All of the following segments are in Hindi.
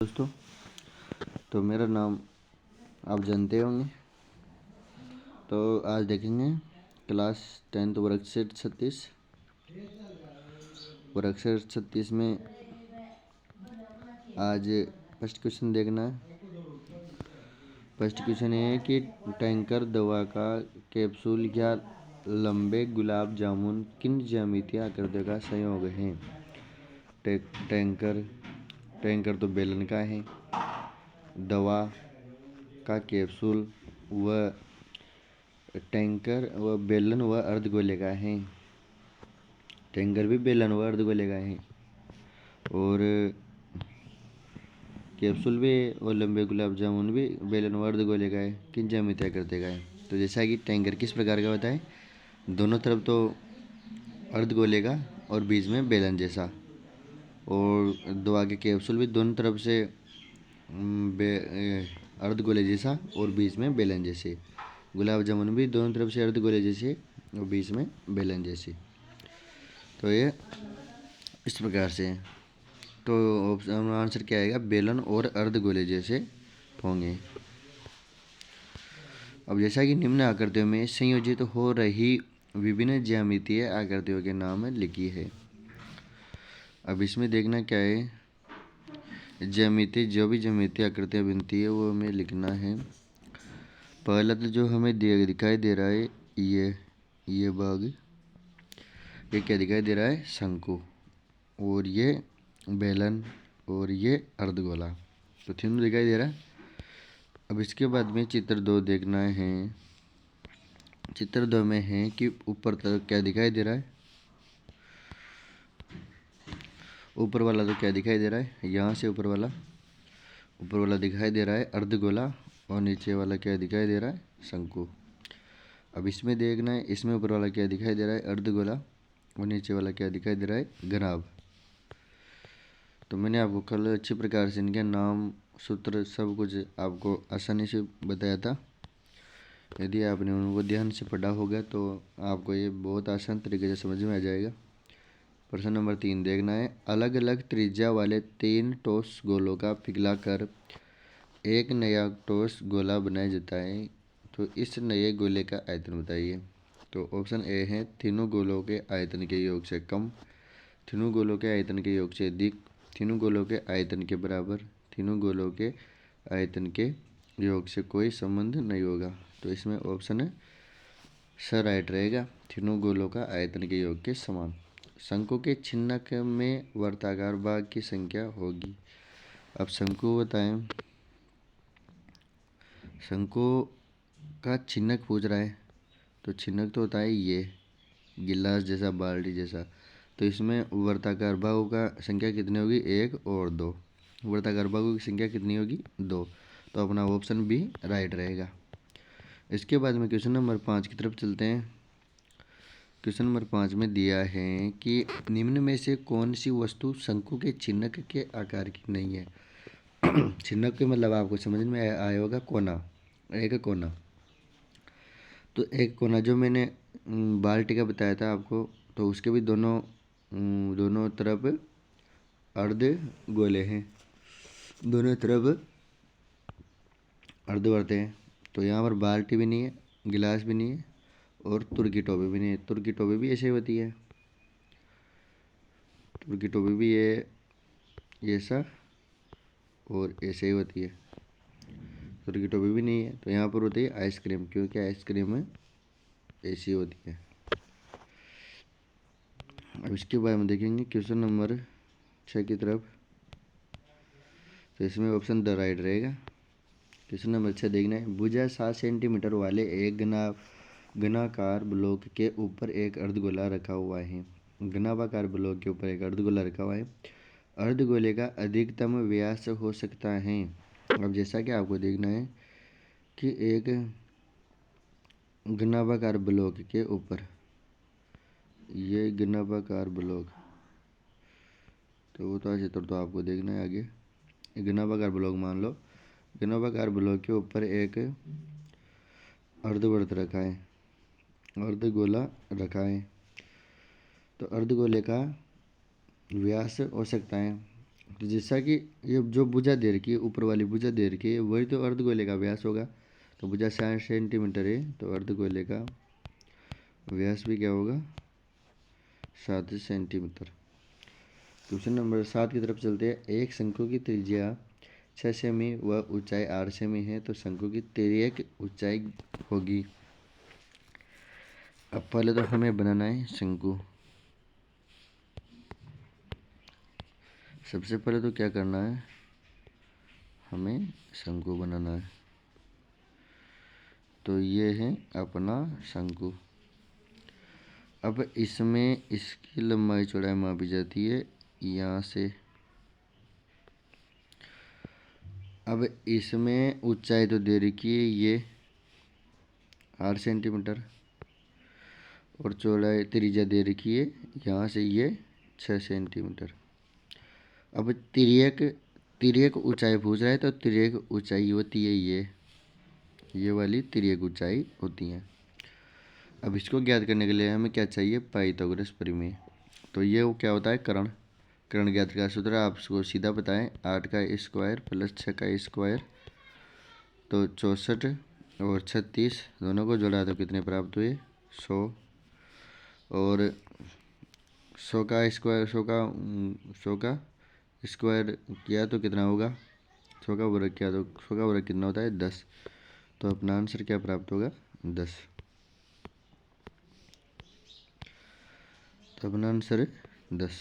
दोस्तों, तो मेरा नाम आप जानते होंगे। तो आज देखेंगे क्लास 10th वर्कशीट 36 में आज फर्स्ट क्वेश्चन देखना है। फर्स्ट क्वेश्चन ये है कि टैंकर दवा का कैप्सूल या लंबे गुलाब जामुन किन ज्यामितीय आकृतियों का संयोग है। टैंकर तो बेलन का है, दवा का कैप्सूल व टैंकर व बेलन व अर्धगोले का है। टैंकर भी बेलन व अर्धगोले का है और कैप्सूल भी और लंबे गुलाब जामुन भी बेलन व अर्धगोले का है। किन ज्यामितीय आकृति का है? तो जैसा कि टैंकर किस प्रकार का होता है, दोनों तरफ तो अर्धगोले का और बीच में बेलन जैसा, और दवा के कैप्सूल भी दोनों तरफ से अर्धगोले जैसा और बीच में बेलन जैसे। गुलाब जामुन भी दोनों तरफ से अर्धगोले जैसे और बीच में बेलन जैसी। तो ये इस प्रकार से है। तो ऑप्शन आंसर क्या आएगा? बेलन और अर्धगोले जैसे होंगे। अब जैसा कि निम्न आकृतियों में संयोजित हो रही विभिन्न ज्यामितीय आकृतियों के नाम लिखी है। अब इसमें देखना क्या है, जो भी ज्यामितीय आकृतियाँ बनती है वो हमें लिखना है। पहला तो जो हमें दिखाई दे रहा है ये भाग, ये क्या दिखाई दे रहा है? शंकु, और ये बेलन और ये अर्धगोला, तो तीनों दिखाई दे रहा है। अब इसके बाद में चित्र 2 देखना है। चित्र 2 में है कि ऊपर तरफ क्या दिखाई दे रहा है? ऊपर वाला तो क्या दिखाई दे रहा है? यहाँ से ऊपर वाला दिखाई दे रहा है अर्धगोला, और नीचे वाला क्या दिखाई दे रहा है? शंकु। अब इसमें देखना है, इसमें ऊपर वाला क्या दिखाई दे रहा है? अर्धगोला, और नीचे वाला क्या दिखाई दे रहा है? घनाभ। तो मैंने आपको कल अच्छी प्रकार से इनके नाम, सूत्र, सब कुछ आपको आसानी से बताया था। यदि आपने उनको ध्यान से पढ़ा होगा तो आपको ये बहुत आसान तरीके से समझ में आ जाएगा। प्रश्न नंबर 3 देखना है। अलग अलग त्रिज्या वाले 3 ठोस गोलों का पिघलाकर एक नया ठोस गोला बनाया जाता है, तो इस नए गोले का आयतन बताइए। तो ऑप्शन ए है तीनों गोलों के आयतन के योग से कम, तीनों गोलों के आयतन के योग से अधिक, तीनों गोलों के आयतन के बराबर, तीनों गोलों के आयतन के योग से कोई संबंध नहीं होगा। तो इसमें ऑप्शन स राइट रहेगा, तीनों गोलों का आयतन के योग के समान। शंकु के छिन्नक में वर्ताकार भाग की संख्या होगी। अब शंकु बताएं, शंकु का छिन्नक पूछ रहा है, तो छिन्नक तो होता है ये गिलास जैसा, बाल्टी जैसा। तो इसमें वर्ताकार बाहु का संख्या कितनी होगी? 1 और 2। वर्ताकार बाहु की संख्या कितनी होगी? 2। तो अपना ऑप्शन बी राइट रहेगा। इसके बाद में क्वेश्चन नंबर 5 की तरफ चलते हैं। क्वेश्चन नंबर 5 में दिया है कि निम्न में से कौन सी वस्तु शंकु के छिन्नक के आकार की नहीं है। छिन्नक के मतलब आपको समझ में आया होगा, कोना, एक कोना। तो एक कोना जो मैंने बाल्टी का बताया था आपको, तो उसके भी दोनों तरफ अर्ध गोले हैं, दोनों तरफ अर्धवर्त हैं। तो यहाँ पर बाल्टी भी नहीं है, गिलास भी नहीं है, और तुर्की टोपी भी नहीं है। तुर्की टोपी भी ऐसे होती है, तुर्की टोपी भी ये ऐसा और ऐसे ही होती है। तुर्की टोपी भी नहीं है, तो यहाँ पर होती है आइसक्रीम, क्योंकि आइसक्रीम में ऐसी होती है। अब इसके बारे में देखेंगे क्वेश्चन नंबर 6 की तरफ, तो इसमें ऑप्शन द राइट रहेगा। क्वेश्चन नंबर 6 देखना है। भुजा 7 सेंटीमीटर वाले एक घनाकार ब्लॉक के ऊपर एक अर्धगोला रखा हुआ है। घनाकार ब्लॉक के ऊपर एक अर्धगोला रखा हुआ है। अर्धगोले का अधिकतम व्यास हो सकता है। अब जैसा कि आपको देखना है कि एक घनाकार ब्लॉक के ऊपर, ये घनाकार ब्लॉक, तो वो तो चित्र तो आपको देखना है आगे। घनाकार ब्लॉक मान लो, घनाकार ब्लॉक के ऊपर एक अर्धवृत्त रखा है, अर्धगोला रखा है। तो अर्धगोले का व्यास हो सकता है तो जैसा कि ये जो भुजा दे रखी है, ऊपर वाली भुजा दे रखी है, वही तो अर्धगोले का व्यास होगा। तो भुजा 60 सेंटीमीटर है, तो अर्धगोले का व्यास भी क्या होगा, 7 सेंटीमीटर। क्वेश्चन नंबर 7 की तरफ चलते हैं। एक शंकु की त्रिज्या 6 सेमी व ऊंचाई 8 सेमी है, तो शंकु की तिर्यक ऊंचाई होगी। अब पहले तो हमें बनाना है शंकु। सबसे पहले तो क्या करना है, हमें शंकु बनाना है। तो ये है अपना शंकु। अब इसमें इसकी लंबाई चौड़ाई मापी जाती है यहाँ से। अब इसमें ऊंचाई तो दे रखी है ये 8 सेंटीमीटर, और चौड़ाई त्रिज्या दे रखी है यहाँ से ये 6 सेंटीमीटर। अब तिर्यक ऊंचाई पूछ रहा है, तो तिर्यक ऊंचाई होती है ये वाली तिर्यक ऊंचाई होती है। अब इसको ज्ञात करने के लिए हमें क्या चाहिए, पाइथागोरस प्रमेय। तो ये वो क्या होता है, कर्ण ज्ञात का सूत्र आपको सीधा बताएं, 8 का स्क्वायर प्लस 6 का स्क्वायर, तो 64 और 36 दोनों को जोड़ा तो कितने प्राप्त हुए, 100। और 100 का स्क्वायर किया तो कितना होगा, 100 का वर्ग किया तो 100 का वर्ग कितना होता है, 10। तो अपना आंसर क्या प्राप्त होगा, 10। तो अपना आंसर है 10।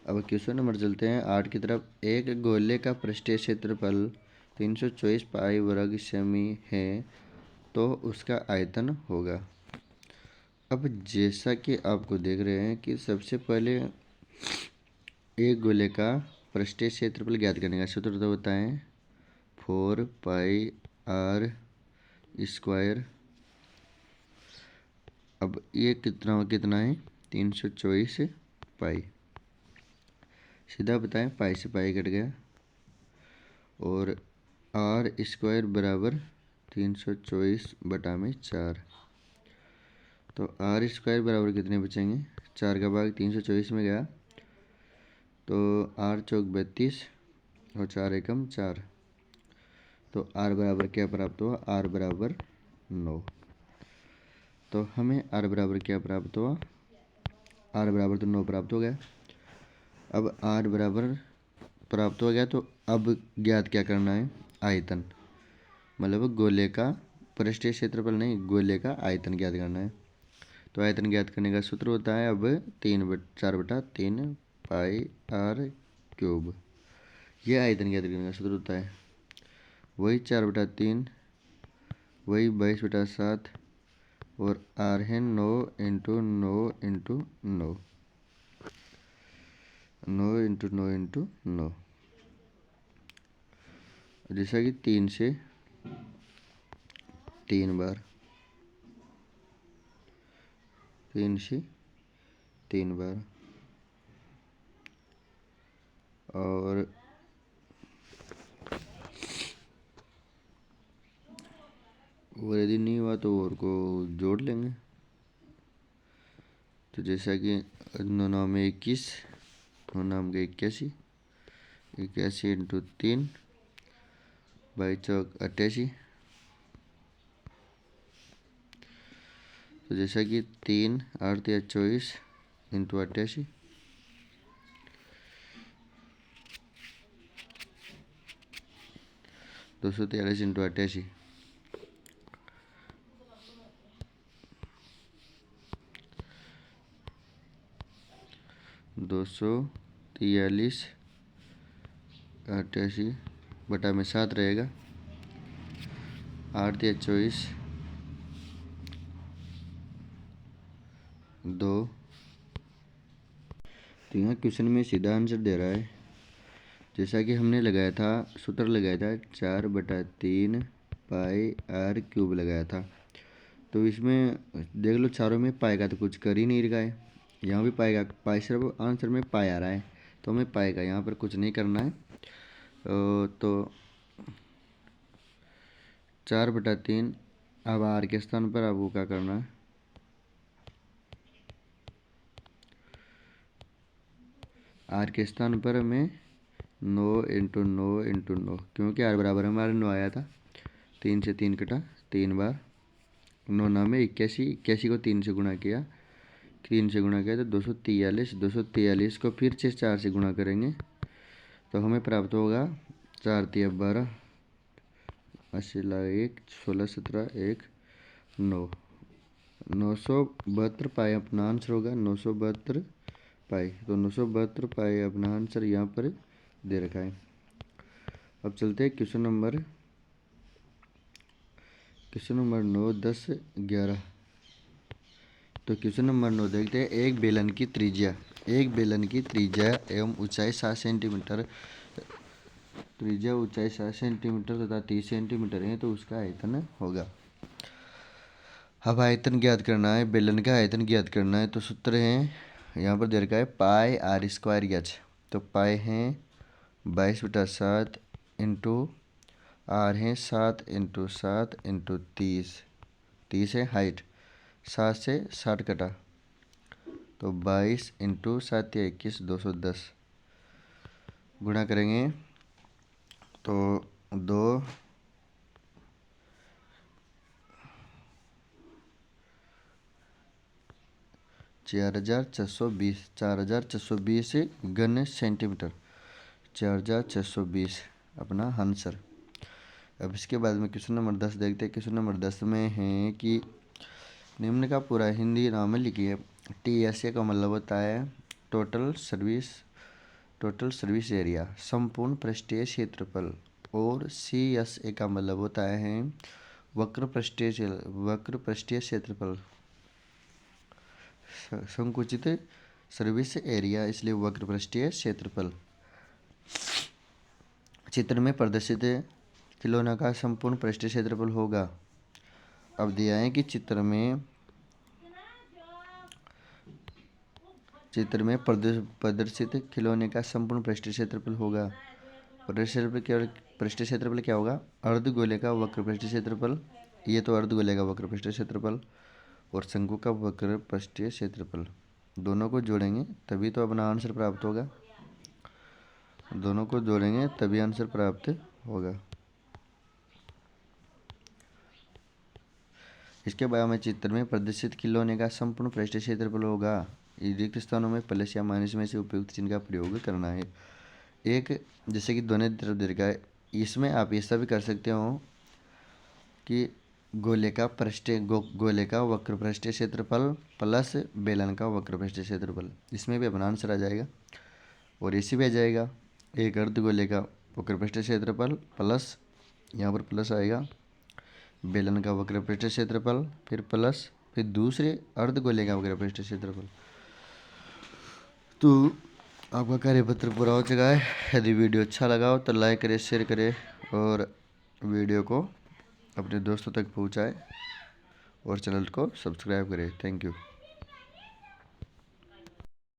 अब क्वेश्चन नंबर चलते हैं 8 की तरफ। एक गोले का पृष्ठीय क्षेत्रफल 324 पाई वर्ग सेमी है, तो उसका आयतन होगा। अब जैसा कि आपको देख रहे हैं कि सबसे पहले एक गोले का पृष्ठीय क्षेत्रफल ज्ञात करने का सूत्र तो बताएं, 4 पाई आर स्क्वायर। अब ये कितना है, 324 पाई। सीधा बताएं, पाई से पाई कट गया, और आर स्क्वायर बराबर 324/4। तो आर स्क्वायर बराबर कितने बचेंगे, 4 का भाग 324 में गया, तो 8 चौक 32 और 4 एकम 4। तो आर बराबर क्या प्राप्त हुआ, आर बराबर 9। तो हमें आर बराबर क्या प्राप्त हुआ, आर बराबर तो 9 प्राप्त हो गया। अब आर बराबर प्राप्त हो गया, तो अब ज्ञात क्या करना है, आयतन। मतलब गोले का पृष्ठीय क्षेत्रफल नहीं, गोले का आयतन ज्ञात करना है। तो आयतन ज्ञात करने का सूत्र होता है अब 4/3 पाई आर क्यूब। यह आयतन ज्ञात करने का सूत्र होता है। वही 4/3, वही 22/7, और आर है 9 × 9 × 9, 9 × 9 × 9, जैसा कि 3 से 3 बार, 3 से 3 बार। और यदि नहीं हुआ तो और को जोड़ लेंगे। तो जैसा कि 9 में 21, 9 में 81, 81 × 3 बाई चौक 88। तो जैसा कि 3 8 × 24 × 88, 243 × 88, 243 88/7 रहेगा। 8 × 24 2। तो यहाँ क्वेश्चन में सीधा आंसर दे रहा है, जैसा कि हमने लगाया था, सूत्र लगाया था 4/3 पाई आर क्यूब लगाया था। तो इसमें देख लो, चारों में पाई का तो कुछ कर ही नहीं रखा है, यहाँ भी पाई का, पाई सिर्फ आंसर में पाई आ रहा है, तो हमें पाई का यहाँ पर कुछ नहीं करना है। तो 4/3, अब आर के स्थान पर आपको क्या करना है, आर के स्थान पर हमें 9 इंटू 9 इंटू 9, क्योंकि r बराबर हमारा 9 आया था। 3 से 3 कटा 3 बार, 9 9 में 81, 81 को 3 से गुणा किया, 3 से गुणा किया तो 243, 243 को फिर से 4 से गुणा करेंगे तो हमें प्राप्त होगा 4 3 12, 80 1 16 17 1 9, 972 पाई अपना आंसर होगा। 972 पाई, तो 972 पाई अपना आंसर यहाँ पर दे रखा है। अब चलते हैं क्वेश्चन नंबर 9 10 11। तो क्वेश्चन नंबर 9 देखते हैं। एक बेलन की त्रिज्या एवं ऊंचाई 7 सेंटीमीटर, त्रिज्या ऊंचाई 7 सेंटीमीटर तथा 30 सेंटीमीटर है, तो उसका आयतन होगा। अब आयतन ज्ञात करना है, बेलन का आयतन ज्ञात करना है। तो सूत्र है यहाँ पर दे रखा है पाई r स्क्वायर एच। तो पाई है 22/7 इंटू r है 7 इंटू 7 इंटू 30, 30 है हाइट, 7 से 60 कटा तो 22 इंटू 7 या 21 210, गुणा करेंगे तो 2 4,420, 4,420 घन सेंटीमीटर, 4,420 अपना आंसर। अब इसके बाद में क्वेश्चन नंबर 10 देखते हैं। क्वेश्चन नंबर 10 में है कि निम्न का पूरा हिंदी नाम लिखिए। TSA का मतलब होता है टोटल सर्विस एरिया, संपूर्ण पृष्ठीय क्षेत्रफल, और CSA का मतलब होता है वक्र पृष्ठीय क्षेत्रफल, संकुचित सर्विस एरिया, इसलिए वक्र पृष्ठीय क्षेत्रफल। चित्र में प्रदर्शित खिलौना का संपूर्ण पृष्ठीय क्षेत्रफल होगा। अब दिया है कि चित्र में प्रदर्शित खिलौने का संपूर्ण पृष्ठीय क्षेत्रफल होगा। पृष्ठीय क्षेत्रफल क्या होगा? अर्धगोले का वक्र पृष्ठीय क्षेत्रफल, ये तो अर्धगोले का वक्र पृष्ठीय क्षेत्रफल, और शंकु का वक्र पृष्ठीय क्षेत्रफल, दोनों को जोड़ेंगे तभी तो अपना आंसर प्राप्त होगा। दोनों को जोड़ेंगे तभी आंसर प्राप्त होगा। इसके बाद में चित्र में प्रदर्शित खिलौने का संपूर्ण पृष्ठीय क्षेत्रफल होगा। रिक्त स्थानों में प्लस या माइनस में से उपयुक्त चिन्ह का प्रयोग करना है। एक जैसे कि दोनों तरफ दे रखा है, इसमें आप ऐसा भी कर सकते हो कि गोले का वक्र पृष्ठीय क्षेत्रफल प्लस बेलन का वक्र पृष्ठीय क्षेत्रफल, इसमें भी अपना आंसर आ जाएगा। और ऐसे भी आ जाएगा, एक अर्धगोले का वक्र पृष्ठीय क्षेत्रफल प्लस, यहाँ पर प्लस आएगा, बेलन का वक्र पृष्ठीय क्षेत्रफल, फिर प्लस, फिर दूसरे अर्धगोले का वक्र पृष्ठीय क्षेत्रफल। तो आपका कार्यपत्र पूरा हो चुका है। यदि वीडियो अच्छा लगा हो तो लाइक करें, शेयर करें, और वीडियो को अपने दोस्तों तक पहुंचाएं, और चैनल को सब्सक्राइब करें। Thank you.